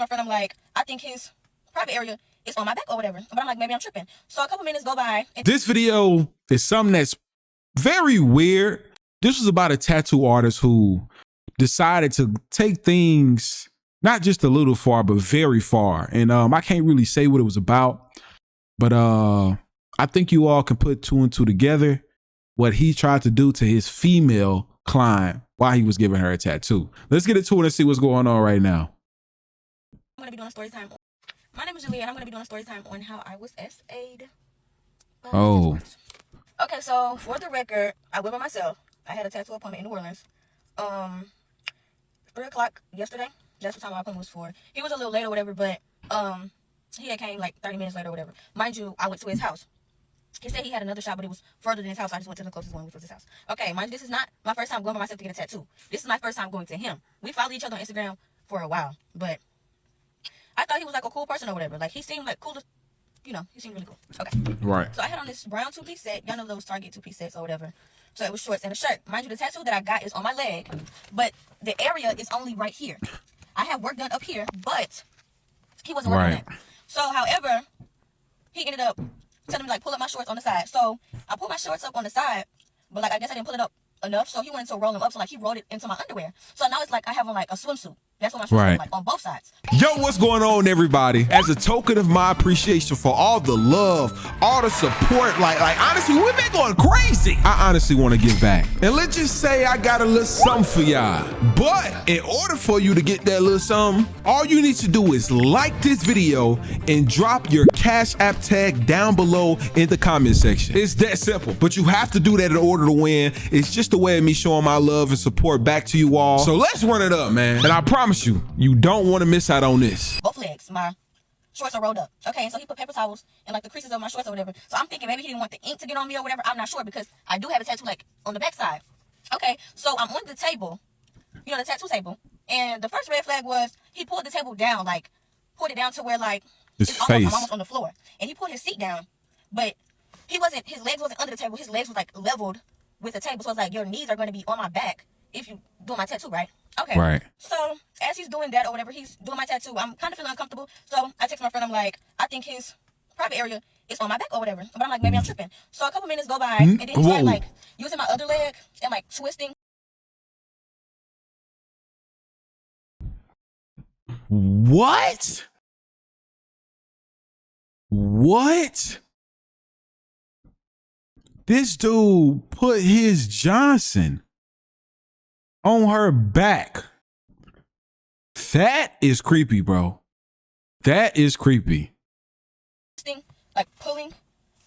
my friend, I'm like, I think his private area is on my back or whatever. But I'm like, maybe I'm tripping. So a couple minutes go by. This video is something that's very weird. This was about a tattoo artist who decided to take things not just a little far, but very far. And I can't really say what it was about, but I think you all can put two and two together. What he tried to do to his female client while he was giving her a tattoo. Let's get into it and see what's going on right now. I'm gonna be doing a story time. My name is Julia, and I'm gonna be doing a story time on how I was SA'd. Oh. Okay, so for the record, I went by myself. I had a tattoo appointment in New Orleans. 3 o'clock yesterday. That's what time my appointment was for. He was a little late or whatever, but he had came like 30 minutes later or whatever. Mind you, I went to his house. He said he had another shop, but it was further than his house. I just went to the closest one, which was his house. Okay, mind you, this is not my first time going by myself to get a tattoo. This is my first time going to him. We followed each other on Instagram for a while, but I thought he was like a cool person or whatever. Like, he seemed like cool to, you know, he seemed really cool. Okay. Right. So I had on this brown two-piece set. Y'all know those Target two-piece sets or whatever. So it was shorts and a shirt. Mind you, the tattoo that I got is on my leg, but the area is only right here. I have work done up here, but he wasn't working on that. So, however, he ended up telling me, like, pull up my shorts on the side. So I pulled my shorts up on the side, but, like, I guess I didn't pull it up enough. So he wanted to roll them up. So, like, he rolled it into my underwear. So now it's like I have on, like, a swimsuit. That's what my shorts are like, on both sides. Yo, what's going on, everybody? As a token of my appreciation for all the love, all the support, like honestly, we've been going crazy. I honestly want to give back. And let's just say I got a little something for y'all. But in order for you to get that little something, all you need to do is like this video and drop your Cash App tag down below in the comment section. It's that simple, but you have to do that in order to win. It's just a way of me showing my love and support back to you all. So let's run it up, man. And I promise you don't want to miss out on this. Both legs, my shorts are rolled up. Okay, and so he put paper towels in like the creases of my shorts or whatever. So I'm thinking maybe he didn't want the ink to get on me or whatever. I'm not sure because I do have a tattoo like on the back side. Okay, so I'm on the table, you know, the tattoo table. And the first red flag was he pulled the table down, like pulled it down to where like I'm almost on the floor. And he pulled his seat down, but his legs wasn't under the table. His legs was like leveled with the table. So it's like your knees are going to be on my back if you do my tattoo, right? Okay. Right. So as he's doing that or whatever, he's doing my tattoo, I'm kind of feeling uncomfortable. So I text my friend, I'm like, I think his private area is on my back or whatever. But I'm like, maybe I'm tripping. So a couple minutes go by, and then he started like using my other leg and like twisting. What? This dude put his Johnson on her back. That is creepy, bro. That is creepy. Like pulling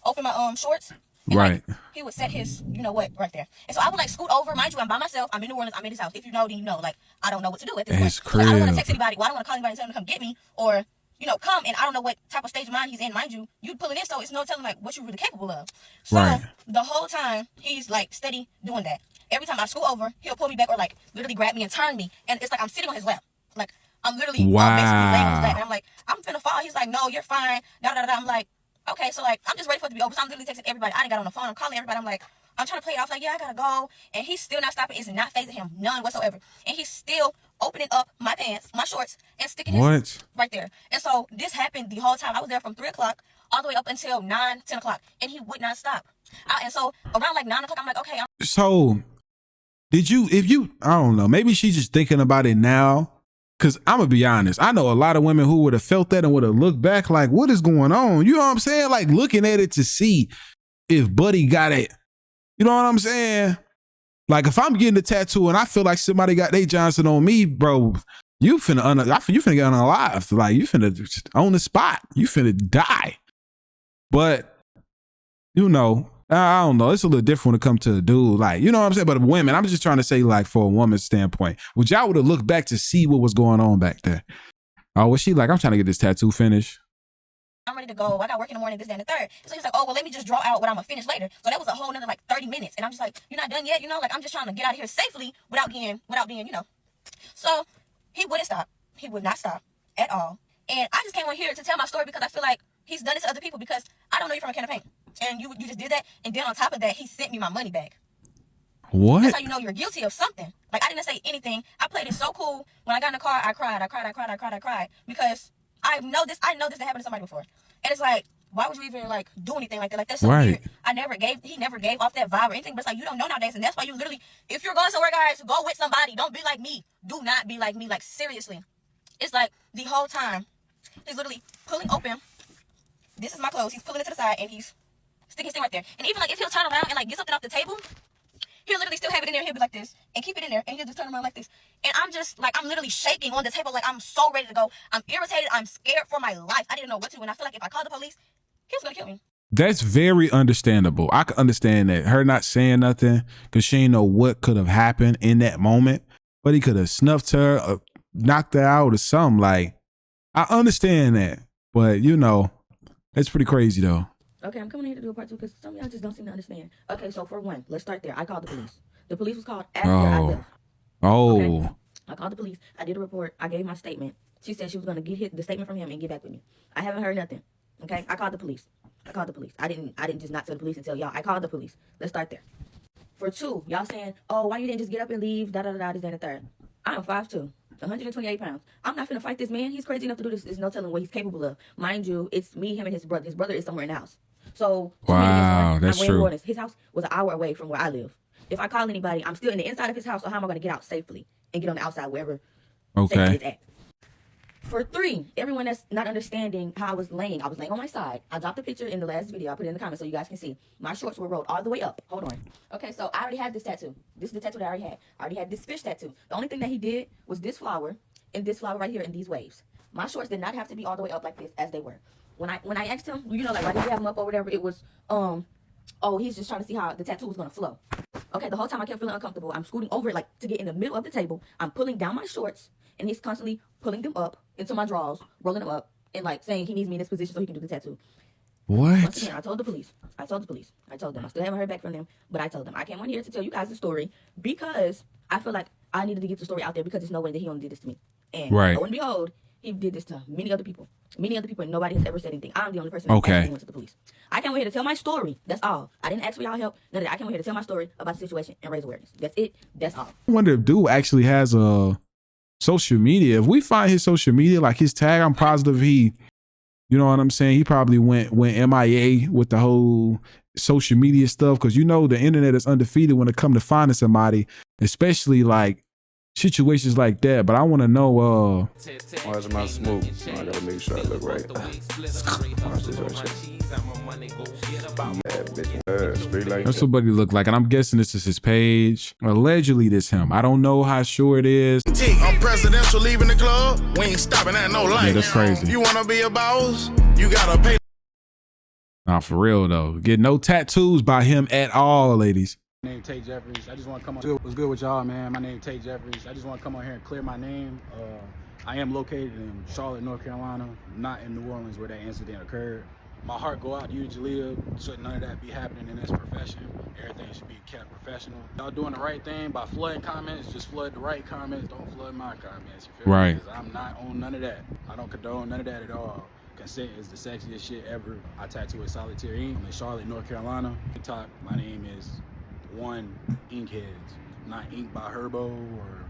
open my shorts. And right. Like, he would set his, you know what, right there. And so I would like scoot over. Mind you, I'm by myself. I'm in New Orleans. I'm in his house. If you know, then you know. Like, I don't know what to do at this point. So I don't want to text anybody. Well, I don't want to call anybody and tell them to come get me. Or, you know, come. And I don't know what type of stage of mind he's in. Mind you, you pulling in, so it's no telling like what you're really capable of. So the whole time, he's like steady doing that. Every time I scoot over, he'll pull me back or like literally grab me and turn me. And it's like I'm sitting on his lap. Like, I'm literally basically laying on his lap. And I'm like, I'm finna fall. He's like, no, you're fine. I'm like, okay, so like, I'm just ready for it to be over. So I'm literally texting everybody. I didn't got on the phone. I'm calling everybody. I'm like, I'm trying to play it off. Like, yeah, I gotta go. And he's still not stopping. It's not phasing him. None whatsoever. And he's still opening up my pants, my shorts, and sticking his right there. And so this happened the whole time. I was there from 3 o'clock all the way up until 9, 10 o'clock. And he would not stop. And so around like 9 o'clock, I'm like, okay. So I don't know, maybe she's just thinking about it now. Cause I'm gonna be honest, I know a lot of women who would have felt that and would have looked back like, what is going on? You know what I'm saying? Like looking at it to see if Buddy got it. You know what I'm saying? Like if I'm getting a tattoo and I feel like somebody got their Johnson on me, bro, you finna get unalive. Like you finna on the spot. You finna die. But you know, I don't know. It's a little different when it comes to a dude. Like, you know what I'm saying? But women, I'm just trying to say, like, for a woman's standpoint, would y'all would have looked back to see what was going on back there? Oh, was she like, I'm trying to get this tattoo finished? I'm ready to go. I got work in the morning, this, that, and the third. So he's like, oh, well, let me just draw out what I'm going to finish later. So that was a whole nother, like, 30 minutes. And I'm just like, you're not done yet? You know, like, I'm just trying to get out of here safely without being, you know. So he wouldn't stop. He would not stop at all. And I just came on here to tell my story because I feel like he's done this to other people because I don't know you from a can of paint. And you just did that. And then on top of that, he sent me my money back. What? That's how you know you're guilty of something. Like, I didn't say anything. I played it so cool. When I got in the car, I cried because I know this happened to somebody before. And it's like, why would you even like do anything like that? Like, that's so weird. He never gave off that vibe or anything, but it's like, you don't know nowadays. And that's why you literally, if you're going somewhere, guys, go with somebody. Don't be like me. Do not be like me. Like, seriously. It's like the whole time he's literally pulling open. This is my clothes. He's pulling it to the side and he's sticking his thing right there. And even like if he'll turn around and like get something off the table, he'll literally still have it in there. He'll be like this and keep it in there, and he'll just turn around like this. And I'm just like, I'm literally shaking on the table. Like, I'm so ready to go. I'm irritated. I'm scared for my life. I didn't know what to do. And I feel like if I called the police, he was gonna kill me. That's very understandable. I can understand that. Her not saying nothing because she didn't know what could have happened in that moment, but he could have snuffed her or knocked her out or something. Like, I understand that, but you know, it's pretty crazy though. Okay, I'm coming here to do a part two because some of y'all just don't seem to understand. Okay, so for one, let's start there. I called the police. The police was called after I left. Okay? I called the police. I did a report. I gave my statement. She said she was going to get the statement from him and get back with me. I haven't heard nothing. Okay, I called the police. I didn't just not tell the police and tell y'all. I called the police. Let's start there. For two, y'all saying, oh, why you didn't just get up and leave, this, that, and the third. I am 5'2", 128 pounds. I'm not finna fight this man. He's crazy enough to do this. There's no telling what he's capable of. Mind you, it's me, him, and his brother. His brother is somewhere in the house. So, wow, that's true. His house was an hour away from where I live. If I call anybody, I'm still in the inside of his house, so how am I going to get out safely and get on the outside wherever safety is at? For three, everyone that's not understanding how I was laying on my side. I dropped a picture in the last video. I put it in the comments so you guys can see. My shorts were rolled all the way up. Hold on. Okay, so I already had this tattoo. This is the tattoo that I already had. I already had this fish tattoo. The only thing that he did was this flower and this flower right here and these waves. My shorts did not have to be all the way up like this as they were. When I asked him, you know, like, why did you have them up or whatever, it was, oh, he's just trying to see how the tattoo was going to flow. Okay, the whole time I kept feeling uncomfortable. I'm scooting over it, like, to get in the middle of the table. I'm pulling down my shorts, and he's constantly pulling them up into my drawers, rolling them up, and, like, saying he needs me in this position so he can do the tattoo. What? Once again, I told the police. I told them. I still haven't heard back from them, but I told them. I came on here to tell you guys the story because I feel like I needed to get the story out there because there's no way that he only did this to me. And lo and behold, he did this to many other people, and nobody has ever said anything. I'm the only person that actually went to the police. I came here to tell my story. That's all. I didn't ask for y'all help. None of that. I came here to tell my story about the situation and raise awareness. That's it. That's all. I wonder if dude actually has a social media. If we find his social media, like his tag, I'm positive he, you know what I'm saying? He probably went MIA with the whole social media stuff because you know the internet is undefeated when it comes to finding somebody, especially like situations like that. But I want to know where's my smoke? I gotta make sure I look right. Watch this right shit. That's what Buddy look like, and I'm guessing this is his page. Allegedly this him. I don't know how sure it is. I'm presidential leaving the club. We ain't stopping at no light. Yeah, that's crazy. You wanna be a boss? You gotta pay. Nah, for real though. Get no tattoos by him at all, ladies. My name Tate Jeffries. I just want to come on. What's good with y'all, man? My name Tate Jeffries. I just want to come on here and clear my name. I am located in Charlotte, North Carolina, not in New Orleans where that incident occurred. My heart go out to you, Jalea. Should none of that be happening in this profession. Everything should be kept professional. Y'all doing the right thing by flooding comments. Just flood the right comments. Don't flood my comments. You feel me? 'Cause I'm not on none of that. I don't condone none of that at all. Consent is the sexiest shit ever. I tattoo with solitary ink. I'm in Charlotte, North Carolina. TikTok, my name is One Inkheads, not Ink by Herbo or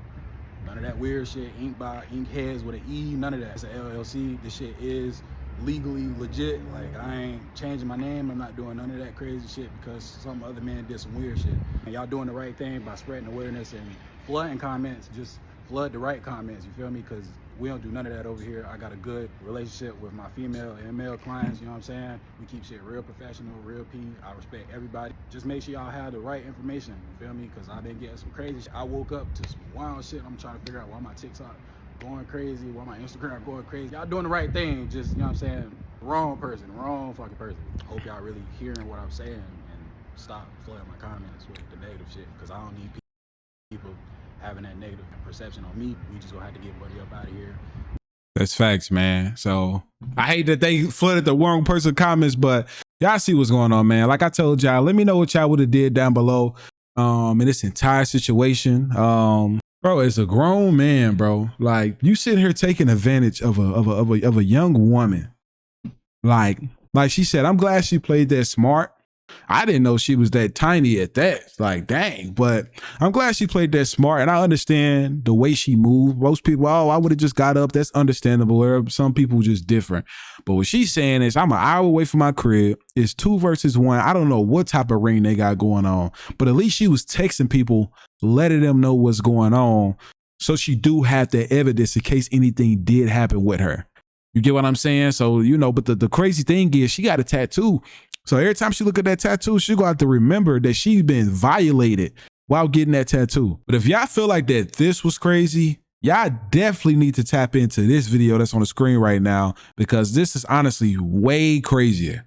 none of that weird shit. Ink by Inkheads with an E, none of that. It's an LLC. This shit is legally legit. Like, I ain't changing my name. I'm not doing none of that crazy shit because some other man did some weird shit. And y'all doing the right thing by spreading awareness and flooding comments. Just flood the right comments, you feel me? Because we don't do none of that over here. I got a good relationship with my female and male clients, you know what I'm saying? We keep shit real professional, real P. I respect everybody. Just make sure y'all have the right information, you feel me? Because I've been getting some crazy shit. I woke up to some wild shit. I'm trying to figure out why my TikTok going crazy, why my Instagram going crazy. Y'all doing the right thing, just, you know what I'm saying? Wrong person, wrong fucking person. Hope y'all really hearing what I'm saying and stop flooding my comments with the negative shit, because I don't need people having that negative perception on me. We just gonna have to get Buddy up out of here. That's facts, man. So I hate that they flooded the wrong person comments, but y'all see what's going on, man. Like I told y'all, let me know what y'all would have did down below in this entire situation. Bro, as a grown man, bro, like you sitting here taking advantage of a young woman. Like she said, I'm glad she played that smart. I didn't know she was that tiny at that. Like, dang. But I'm glad she played that smart. And I understand the way she moved. Most people, oh, I would have just got up. That's understandable. Or some people just different. But what she's saying is, I'm an hour away from my crib. It's 2 versus 1. I don't know what type of ring they got going on. But at least she was texting people, letting them know what's going on. So she do have the evidence in case anything did happen with her. You get what I'm saying? So, you know, but the crazy thing is she got a tattoo. So every time she look at that tattoo, she gonna have to remember that she's been violated while getting that tattoo. But if y'all feel like that this was crazy, y'all definitely need to tap into this video that's on the screen right now, because this is honestly way crazier.